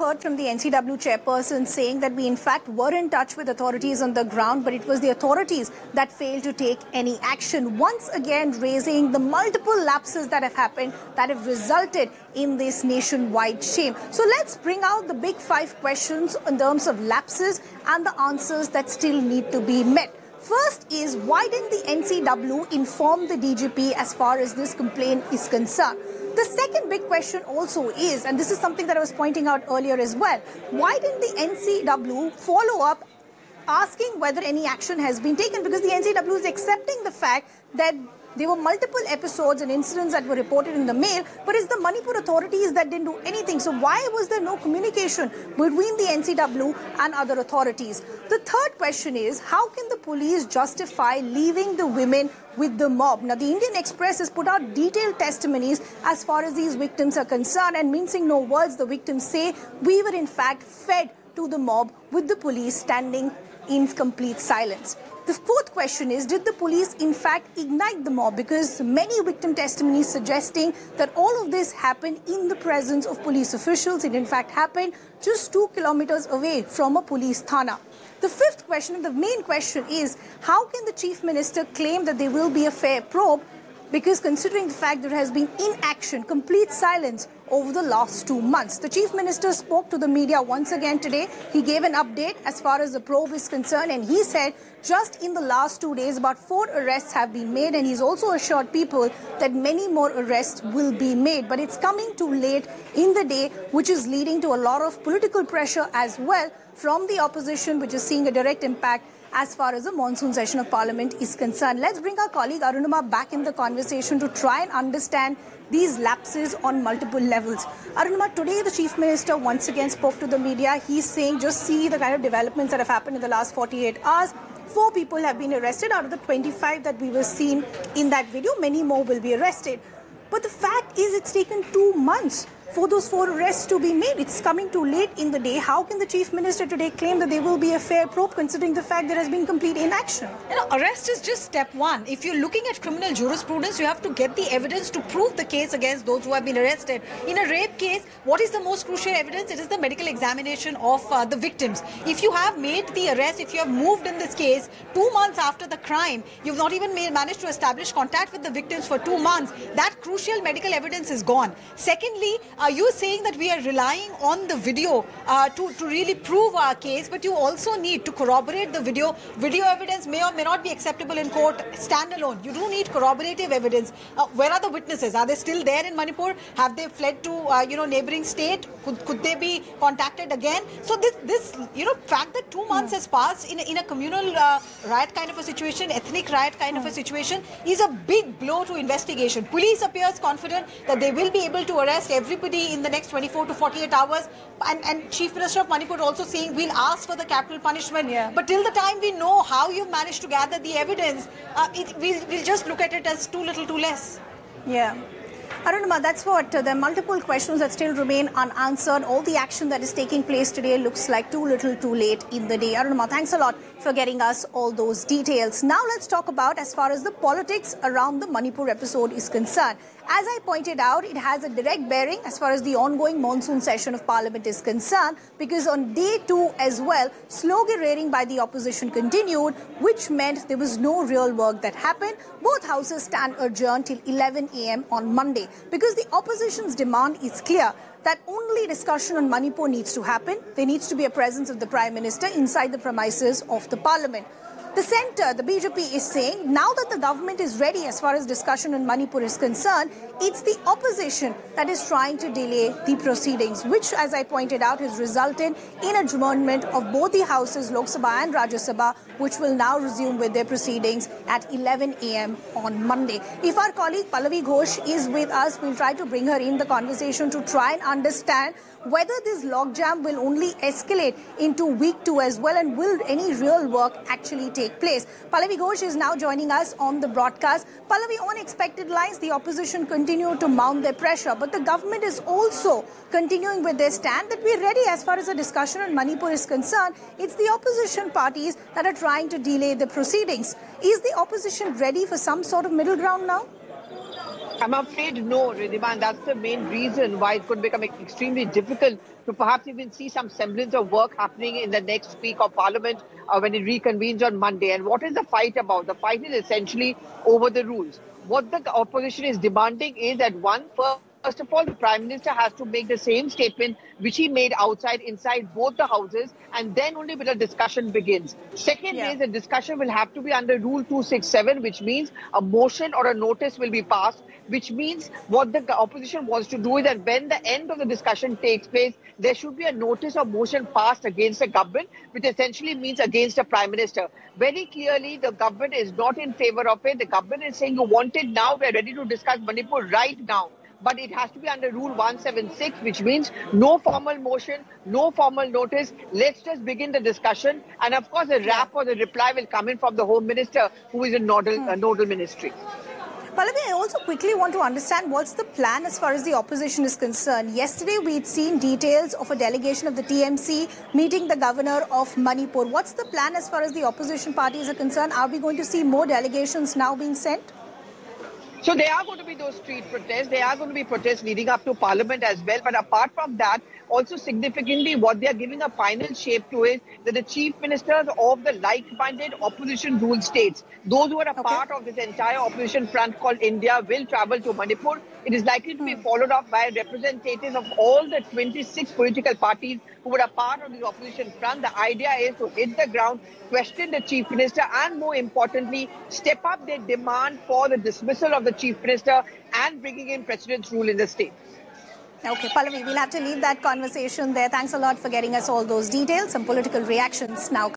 heard from the NCW chairperson saying that we in fact were in touch with authorities on the ground, but it was the authorities that failed to take any action. Once again raising the multiple lapses that have happened that have resulted in this nationwide shame. So let's bring out the big 5 questions in terms of lapses and the answers that still need to be met. First is, why didn't the NCW inform the DGP as far as this complaint is concerned? The second big question also is, and this is something that I was pointing out earlier as well, why didn't the NCW follow up asking whether any action has been taken? Because the NCW is accepting the fact that there were multiple episodes and incidents that were reported in the mail, but it's the Manipur authorities that didn't do anything. So why was there no communication between the NCW and other authorities? The third question is, how can the police justify leaving the women with the mob? Now, the Indian Express has put out detailed testimonies as far as these victims are concerned, and mincing no words, the victims say, we were in fact fed to the mob with the police standing in complete silence. The fourth question is, did the police in fact ignite the mob? Because many victim testimonies suggesting that all of this happened in the presence of police officials. It in fact happened just 2 kilometers away from a police thana. The fifth question, and the main question, is how can the Chief Minister claim that there will be a fair probe? Because considering the fact there has been inaction, complete silence over the last 2 months. The Chief Minister spoke to the media once again today. He gave an update as far as the probe is concerned, and he said just in the last 2 days about 4 arrests have been made, and he's also assured people that many more arrests will be made. But it's coming too late in the day, which is leading to a lot of political pressure as well from the opposition, which is seeing a direct impact as far as the monsoon session of Parliament is concerned. Let's bring our colleague Arunima back in the conversation to try and understand these lapses on multiple levels. Arunima, today the Chief Minister once again spoke to the media. He's saying, just see the kind of developments that have happened in the last 48 hours. 4 people have been arrested out of the 25 that we were seen in that video. Many more will be arrested. But the fact is, it's taken 2 months for those 4 arrests to be made. It's coming too late in the day. How can the Chief Minister today claim that there will be a fair probe considering the fact there has been complete inaction? You know, arrest is just step 1. If you're looking at criminal jurisprudence, you have to get the evidence to prove the case against those who have been arrested. In a rape case, what is the most crucial evidence? It is the medical examination of the victims. If you have made the arrest, if you have moved in this case 2 months after the crime, you've not even managed to establish contact with the victims for 2 months, that crucial medical evidence is gone. Secondly, you're saying that we are relying on the video to really prove our case, but you also need to corroborate the video. Video evidence may or may not be acceptable in court standalone. You do need corroborative evidence. Where are the witnesses? Are they still there in Manipur? Have they fled to neighboring state? Could they be contacted again? So this fact that 2 months has passed in a communal riot kind of a situation, ethnic riot kind of a situation, is a big blow to investigation. Police appears confident that they will be able to arrest everybody in the next 24 to 48 hours, and Chief Minister of Manipur also saying we'll ask for the capital punishment. Yeah. But till the time we know how you've managed to gather the evidence, we'll just look at it as too little too less. Yeah. Arunima, that's what there are multiple questions that still remain unanswered. All the action that is taking place today looks like too little too late in the day. Arunima, thanks a lot for getting us all those details. Now let's talk about as far as the politics around the Manipur episode is concerned. As I pointed out, it has a direct bearing as far as the ongoing monsoon session of Parliament is concerned, because on day 2 as well, sloganeering by the opposition continued, which meant there was no real work that happened. Both houses stand adjourned till 11 a.m. on Monday, because the opposition's demand is clear that only discussion on Manipur needs to happen. There needs to be a presence of the Prime Minister inside the premises of the Parliament. The centre, the BJP, is saying now that the government is ready as far as discussion on Manipur is concerned, it's the opposition that is trying to delay the proceedings, which, as I pointed out, has resulted in adjournment of both the houses, Lok Sabha and Rajya Sabha, which will now resume with their proceedings at 11 a.m. on Monday. If our colleague Pallavi Ghosh is with us, we'll try to bring her in the conversation to try and understand whether this logjam will only escalate into week 2 as well, and will any real work actually take place. Pallavi Ghosh is now joining us on the broadcast. Pallavi, on expected lines, the opposition continue to mount their pressure, but the government is also continuing with their stand that we're ready as far as the discussion on Manipur is concerned. It's the opposition parties that are trying to delay the proceedings. Is the opposition ready for some sort of middle ground now? I'm afraid no, Ridhima, and that's the main reason why it could become extremely difficult to perhaps even see some semblance of work happening in the next week of Parliament when it reconvenes on Monday. And what is the fight about? The fight is essentially over the rules. What the opposition is demanding is that first of all, the Prime Minister has to make the same statement which he made inside both the houses, and then only will a discussion begins. Second is the discussion will have to be under Rule 267, which means a motion or a notice will be passed, which means what the opposition wants to do is that when the end of the discussion takes place, there should be a notice or motion passed against the government, which essentially means against the Prime Minister. Very clearly, the government is not in favor of it. The government is saying, you want it now, we are ready to discuss Manipur right now. But it has to be under Rule 176, which means no formal motion, no formal notice. Let's just begin the discussion. And of course, the wrap or the reply will come in from the Home Minister, who is a nodal ministry. Pallavi, I also quickly want to understand what's the plan as far as the opposition is concerned. Yesterday, we'd seen details of a delegation of the TMC meeting the governor of Manipur. What's the plan as far as the opposition parties are concerned? Are we going to see more delegations now being sent? So there are going to be those street protests. There are going to be protests leading up to Parliament as well. But apart from that, also significantly, what they are giving a final shape to is that the chief ministers of the like-minded opposition-ruled states, those who are a part of this entire opposition front called India, will travel to Manipur. It is likely to be followed up by representatives of all the 26 political parties who were a part of the opposition front. The idea is to hit the ground, question the chief minister, and more importantly, step up their demand for the dismissal of the chief minister and bringing in precedence rule in the state. Okay, Pallavi, we'll have to leave that conversation there. Thanks a lot for getting us all those details. Some political reactions now.